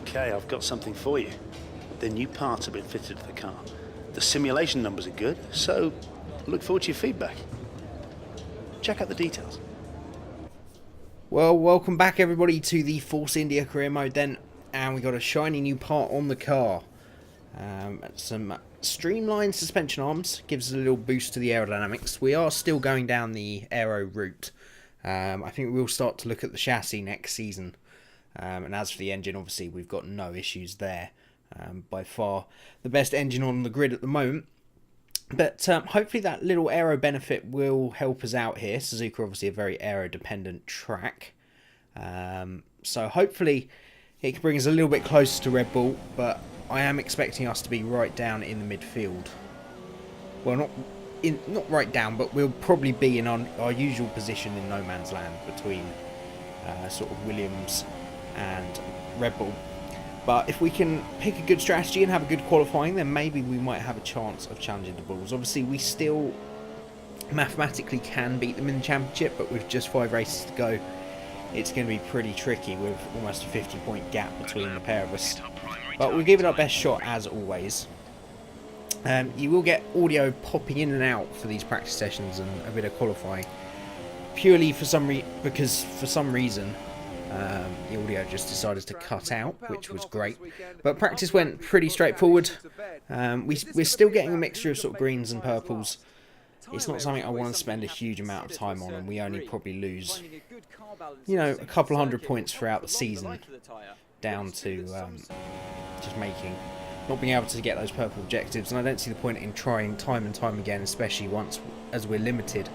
Okay, I've got something for you. The new parts have been fitted to the car. The simulation numbers are good, so look forward to your feedback. Check out the details. Well, welcome back everybody to the Force India career mode then, and we got a shiny new part on the car. Some streamlined suspension arms, gives us a little boost to the aerodynamics. We are still going down the aero route. I think we'll start to look at the chassis next season. And as for the engine, obviously we've got no issues there. By far the best engine on the grid at the moment. But hopefully that little aero benefit will help us out here. Suzuka obviously a very aero dependent track. So hopefully it can bring us a little bit closer to Red Bull, but I am expecting us to be right down in the midfield. Well, not right down, but we'll probably be in our usual position in no man's land between sort of Williams and Red Bull. But if we can pick a good strategy and have a good qualifying, then maybe we might have a chance of challenging the Bulls. Obviously, we still mathematically can beat them in the championship, but with just 5 races to go, it's going to be pretty tricky with almost a 50-point gap between the pair of us. But we'll give it our best shot as always. You will get audio popping in and out for these practice sessions and a bit of qualifying, purely for some reason. The audio just decided to cut out, which was great. But practice went pretty straightforward. We're still getting a mixture of sort of greens and purples. It's not something I want to spend a huge amount of time on, and we only probably lose, a couple hundred points throughout the season, down to just not being able to get those purple objectives. And I don't see the point in trying time and time again, especially as we're limited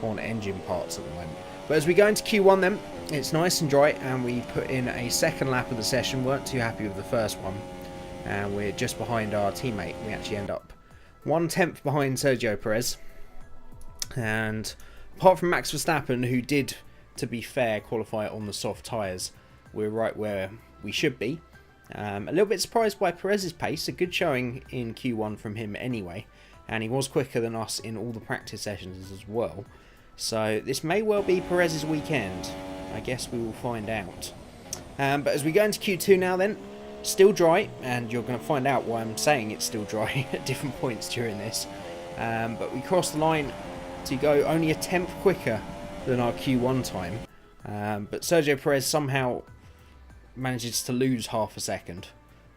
on engine parts at the moment. But as we go into Q1 then, it's nice and dry, and we put in a second lap of the session. Weren't too happy with the first one, and we're just behind our teammate. We actually end up 1/10 behind Sergio Perez. And apart from Max Verstappen, who did, to be fair, qualify on the soft tyres, we're right where we should be. A little bit surprised by Perez's pace. A good showing in Q1 from him anyway, and he was quicker than us in all the practice sessions as well. So this may well be Perez's weekend. I guess we will find out. But as we go into Q2 now then, still dry, and you're going to find out why I'm saying it's still dry at different points during this. But we crossed the line to go only a 10th quicker than our Q1 time. But Sergio Perez somehow manages to lose half a second.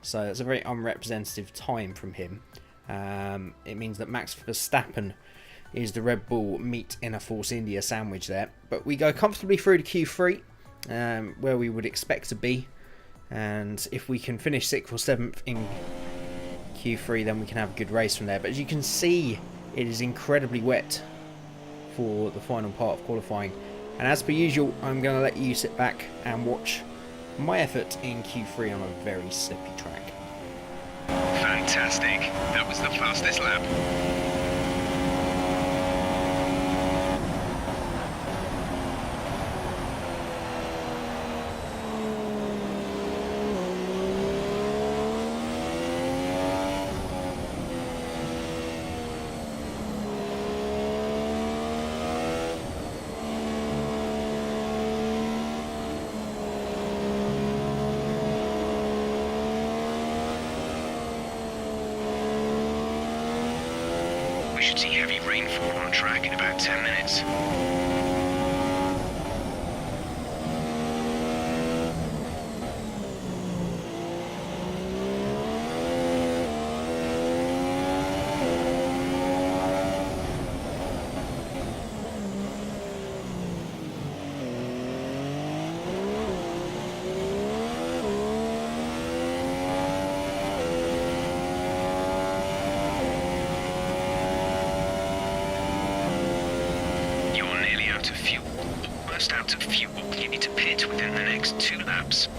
So that's a very unrepresentative time from him. It means that Max Verstappen is the Red Bull meat in a Force India sandwich there. But we go comfortably through to Q3, where we would expect to be. And if we can finish 6th or 7th in Q3, then we can have a good race from there. But as you can see, it is incredibly wet for the final part of qualifying. And as per usual, I'm going to let you sit back and watch my effort in Q3 on a very slippy track. Fantastic. That was the fastest lap. We should see heavy rainfall on track in about 10 minutes. Out of fuel, you need to pit within the next 2 laps.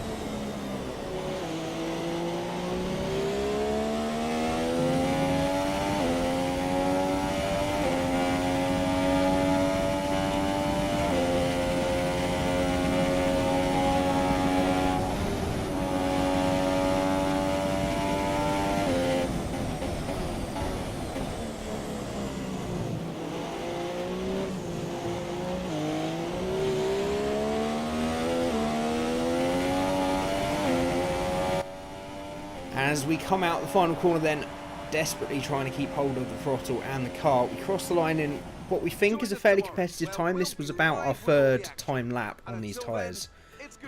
As we come out the final corner then, desperately trying to keep hold of the throttle and the car, we cross the line in what we think is a fairly competitive time. This was about our third time lap on these tyres,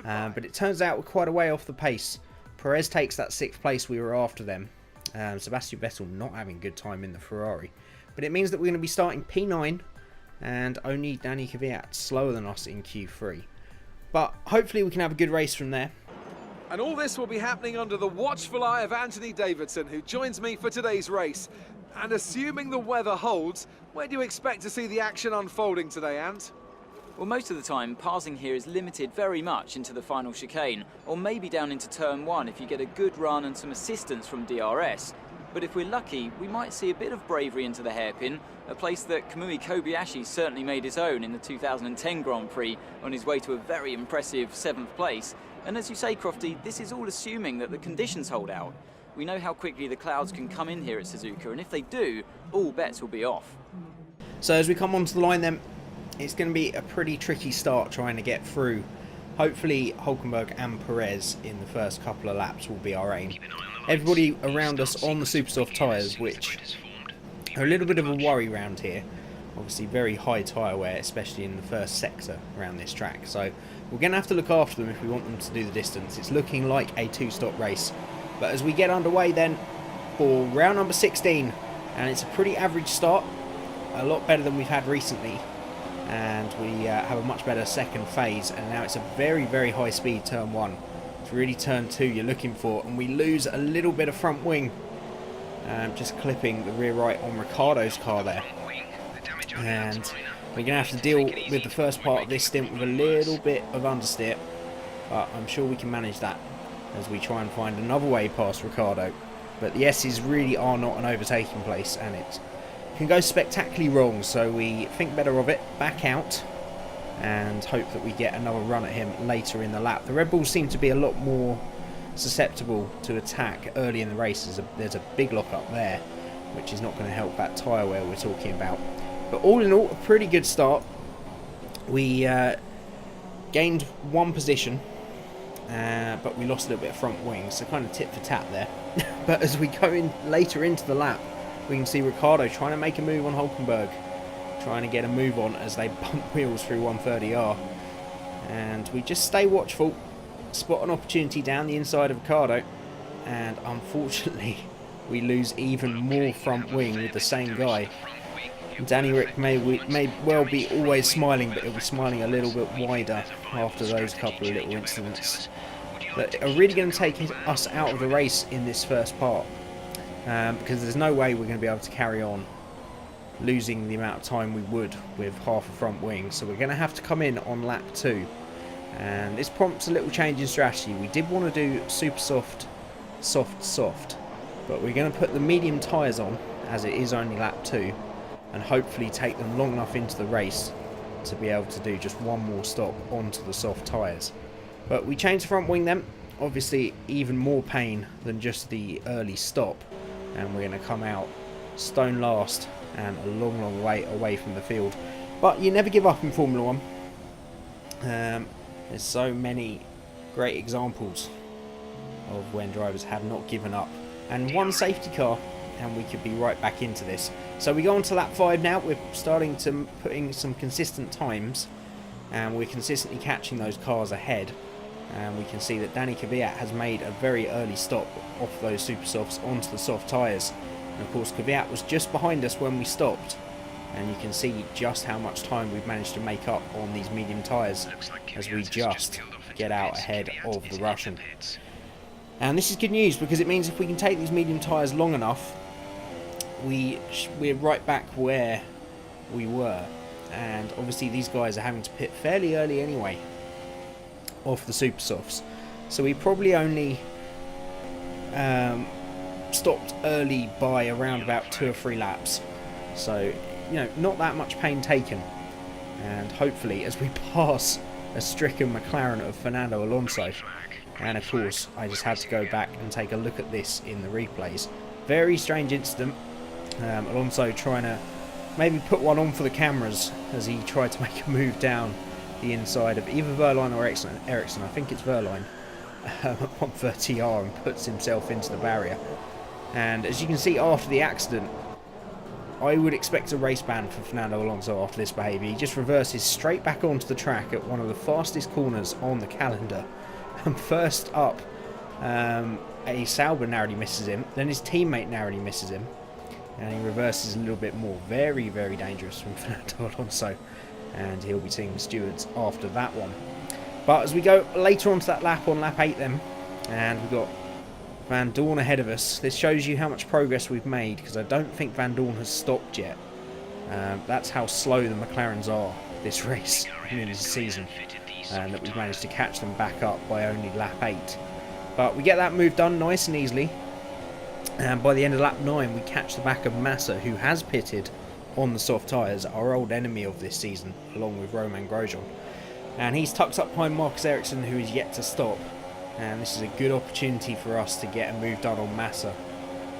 but it turns out we're quite a way off the pace. Perez takes that 6th place we were after them. Sebastian Vettel not having a good time in the Ferrari, but it means that we're going to be starting P9 and only Danny Kvyat slower than us in Q3, but hopefully we can have a good race from there. And all this will be happening under the watchful eye of Anthony Davidson, who joins me for today's race. And assuming the weather holds, where do you expect to see the action unfolding today, Ant? Well, most of the time, passing here is limited very much into the final chicane, or maybe down into turn 1 if you get a good run and some assistance from DRS. But if we're lucky, we might see a bit of bravery into the hairpin, a place that Kamui Kobayashi certainly made his own in the 2010 Grand Prix on his way to a very impressive 7th place. And as you say, Crofty, this is all assuming that the conditions hold out. We know how quickly the clouds can come in here at Suzuka, and if they do, all bets will be off. So as we come onto the line then, it's going to be a pretty tricky start trying to get through. Hopefully Hulkenberg and Perez in the first couple of laps will be our aim. Everybody around us on the super soft tyres, which are a little bit of a worry around here. Obviously very high tyre wear, especially in the first sector around this track. So we're going to have to look after them if we want them to do the distance. It's looking like a 2-stop race. But as we get underway then for round number 16, and it's a pretty average start, a lot better than we've had recently. And we have a much better second phase, and now it's a very, very high speed turn 1. It's really turn 2 you're looking for, and we lose a little bit of front wing. Just clipping the rear right on Ricciardo's car there. And we're going to have to deal with the first part of this stint with a little bit of understeer, but I'm sure we can manage that as we try and find another way past Ricciardo. But the S's really are not an overtaking place, and it can go spectacularly wrong, so we think better of it, back out, and hope that we get another run at him later in the lap. The Red Bulls seem to be a lot more susceptible to attack early in the races. There's a big lock up there, which is not going to help that tyre wear we're talking about. But all in all, a pretty good start. We gained 1 position, but we lost a little bit of front wing, so kind of tit for tat there. But as we go in later into the lap, we can see Ricciardo trying to make a move on Hulkenberg, trying to get a move on as they bump wheels through 130R. And we just stay watchful, spot an opportunity down the inside of Ricciardo, and unfortunately we lose even more front wing with the same guy. Danny Rick may well be always smiling, but he'll be smiling a little bit wider after those couple of little incidents that are really going to take us out of the race in this first part, because there's no way we're going to be able to carry on losing the amount of time we would with half a front wing. So we're going to have to come in on lap 2, and this prompts a little change in strategy. We did want to do super soft, but we're going to put the medium tyres on as it is only lap 2, and hopefully take them long enough into the race to be able to do just one more stop onto the soft tyres. But we changed the front wing then, obviously even more pain than just the early stop, and we're going to come out stone last and a long way away from the field. But you never give up in Formula 1. There's so many great examples of when drivers have not given up, and 1 safety car and we could be right back into this. So we go on to lap 5 now. We're starting to put in some consistent times, and we're consistently catching those cars ahead. And we can see that Danny Kvyat has made a very early stop off those super softs onto the soft tyres. And of course Kvyat was just behind us when we stopped, and you can see just how much time we've managed to make up on these medium tyres as we just get out ahead of the Russian. And this is good news, because it means if we can take these medium tyres long enough, we're right back where we were. And obviously these guys are having to pit fairly early anyway off the super softs, so we probably only stopped early by around about 2 or 3 laps, so not that much pain taken. And hopefully as we pass a stricken McLaren of Fernando Alonso, and of course I just had to go back and take a look at this in the replays. Very strange incident. Alonso trying to maybe put one on for the cameras as he tried to make a move down the inside of either Verline or Ericsson. I think it's Verline. at 130R and puts himself into the barrier. And as you can see, after the accident, I would expect a race ban for Fernando Alonso after this behaviour. He just reverses straight back onto the track at one of the fastest corners on the calendar. And first up, a Sauber narrowly misses him, then his teammate narrowly misses him, and he reverses a little bit more. Very, very dangerous from Fernando Alonso, and he'll be seeing the stewards after that one. But as we go later onto that lap, on lap 8 then, and we've got Van Dorn ahead of us. This shows you how much progress we've made, because I don't think Van Dorn has stopped yet. That's how slow the McLarens are this race in this season, and that we've managed to catch them back up by only lap 8. But we get that move done nice and easily, and by the end of lap 9 we catch the back of Massa, who has pitted on the soft tyres, our old enemy of this season, along with Romain Grosjean. And he's tucked up behind Marcus Ericsson, who is yet to stop. And this is a good opportunity for us to get a move done on Massa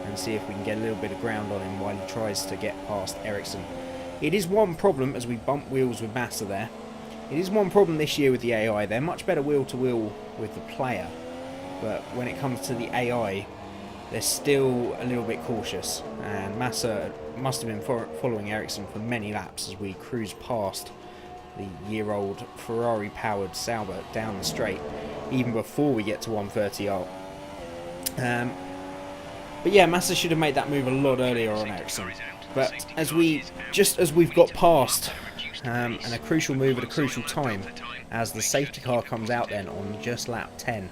and see if we can get a little bit of ground on him while he tries to get past Ericsson. It is one problem as we bump wheels with Massa there. It is one problem this year with the AI. They're much better wheel to wheel with the player, but when it comes to the AI, they're still a little bit cautious. And Massa must have been following Ericsson for many laps as we cruise past the year-old Ferrari-powered Sauber down the straight, even before we get to 130R. But yeah, Massa should have made that move a lot earlier on Ericsson. But as we've got past, and a crucial move at a crucial time, as the safety car comes out then on just lap 10.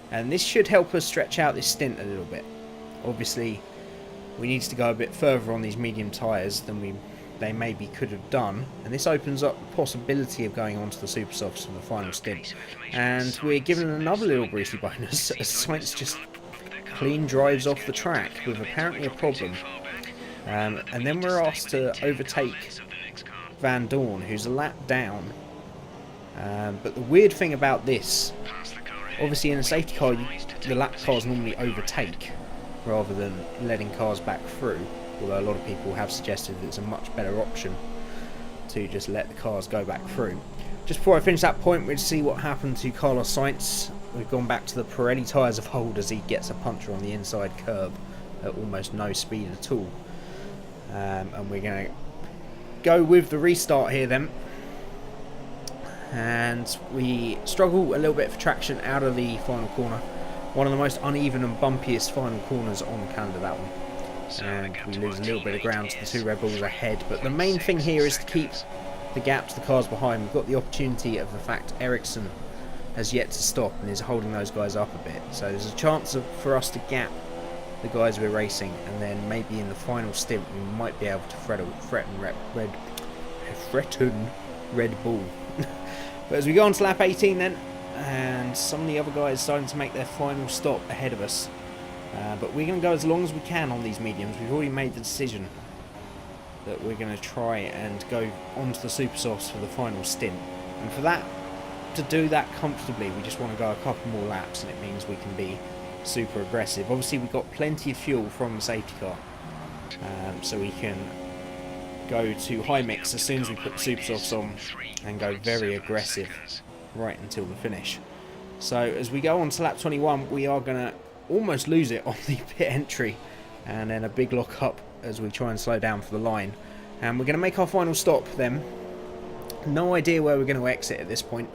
And this should help us stretch out this stint a little bit. Obviously, we need to go a bit further on these medium tyres than they maybe could have done, and this opens up the possibility of going on to the super softs for the final stint. And we're given another little greasy bonus as Sainz just clean drives off the track with apparently a problem, and then we're asked to overtake Van Dorn, who's a lap down. But the weird thing about this, obviously in a safety car the lap cars normally overtake rather than letting cars back through, although a lot of people have suggested that it's a much better option to just let the cars go back through. Just before I finish that point, we'll see what happened to Carlos Sainz. We've gone back to the Pirelli tyres of old as he gets a puncture on the inside curb at almost no speed at all. And we're going to go with the restart here then. And we struggle a little bit for traction out of the final corner. One of the most uneven and bumpiest final corners on the calendar, that one. And we lose a little bit of ground to the two Red Bulls ahead, but the main thing here is to keep the gap to the cars behind. We've got the opportunity of the fact Ericsson has yet to stop and is holding those guys up a bit, so there's a chance for us to gap the guys we're racing, and then maybe in the final stint we might be able to threaten Red Bull. But as we go on to lap 18 then, and some of the other guys starting to make their final stop ahead of us. But we're going to go as long as we can on these mediums. We've already made the decision that we're going to try and go onto the super softs for the final stint. And for that, to do that comfortably, we just want to go a couple more laps, and it means we can be super aggressive. Obviously we've got plenty of fuel from the safety car, so we can go to high mix as soon as we put the super softs on and go very aggressive right until the finish. So as we go on to lap 21, we are going to almost lose it on the pit entry, and then a big lock up as we try and slow down for the line. And we're going to make our final stop then. No idea where we're going to exit at this point.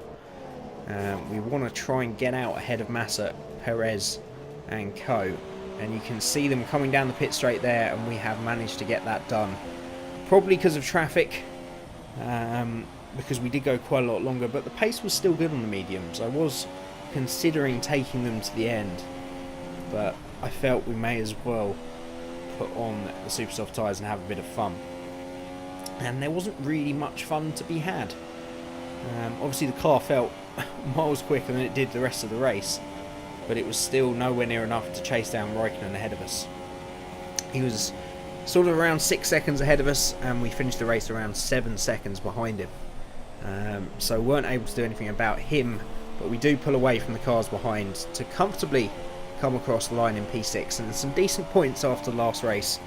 We want to try and get out ahead of Massa, Perez and co, and you can see them coming down the pit straight there, and we have managed to get that done. Probably because of traffic, because we did go quite a lot longer, but the pace was still good on the mediums. I was considering taking them to the end, but I felt we may as well put on the super soft tyres and have a bit of fun. And there wasn't really much fun to be had. Obviously the car felt miles quicker than it did the rest of the race, but it was still nowhere near enough to chase down Raikkonen ahead of us. He was sort of around 6 seconds ahead of us, and we finished the race around 7 seconds behind him. So weren't able to do anything about him, but we do pull away from the cars behind to comfortably come across the line in P6, and some decent points after the last race,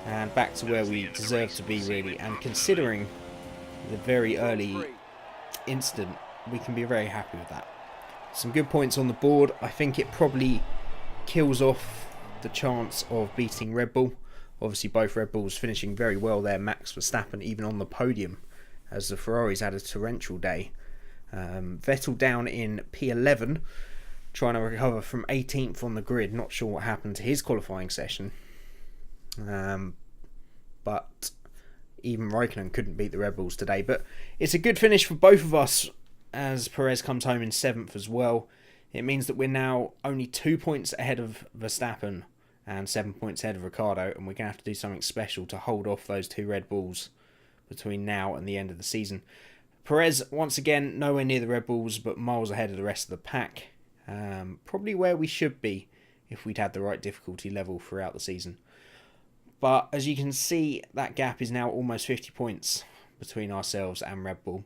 and back to where we deserve to be really. And considering the very early incident, we can be very happy with that. some good points on the board. I think it probably kills off the chance of beating Red Bull. Obviously both Red Bulls finishing very well there, Max Verstappen even on the podium, as the Ferraris had a torrential day. Vettel down in P11, trying to recover from 18th on the grid. Not sure what happened to his qualifying session. But even Raikkonen couldn't beat the Red Bulls today. But it's a good finish for both of us, as Perez comes home in 7th as well. It means that we're now only 2 points ahead of Verstappen and 7 points ahead of Ricciardo, and we're going to have to do something special to hold off those 2 Red Bulls between now and the end of the season. Perez, once again, nowhere near the Red Bulls, but miles ahead of the rest of the pack. Probably where we should be if we'd had the right difficulty level throughout the season. But as you can see, that gap is now almost 50 points between ourselves and Red Bull.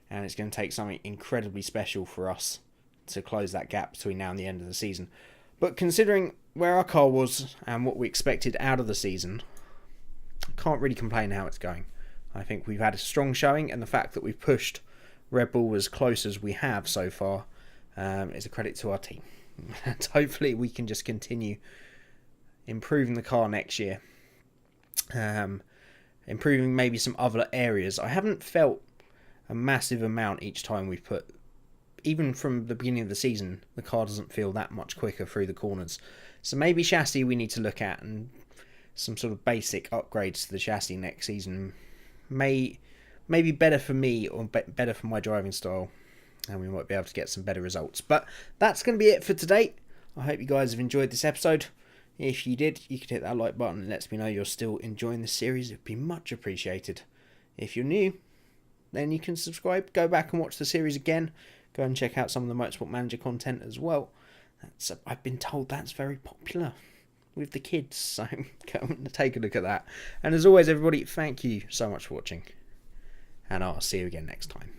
And it's going to take something incredibly special for us to close that gap between now and the end of the season. But considering where our car was and what we expected out of the season, I can't really complain how it's going. I think we've had a strong showing, and the fact that we've pushed Red Bull as close as we have so far is a credit to our team. And hopefully we can just continue improving the car next year. Improving maybe some other areas. I haven't felt a massive amount each time we've put, even from the beginning of the season, the car doesn't feel that much quicker through the corners. So maybe chassis we need to look at, and some sort of basic upgrades to the chassis next season may be better for me, or better for my driving style, and we might be able to get some better results. But that's going to be it for today. I hope you guys have enjoyed this episode. If you did, you could hit that like button and let me know you're still enjoying the series. It'd be much appreciated. If you're new, then you can subscribe, go back and watch the series again. Go and check out some of the Motorsport Manager content as well. I've been told that's very popular with the kids, so go and take a look at that. And as always, everybody, thank you so much for watching, and I'll see you again next time.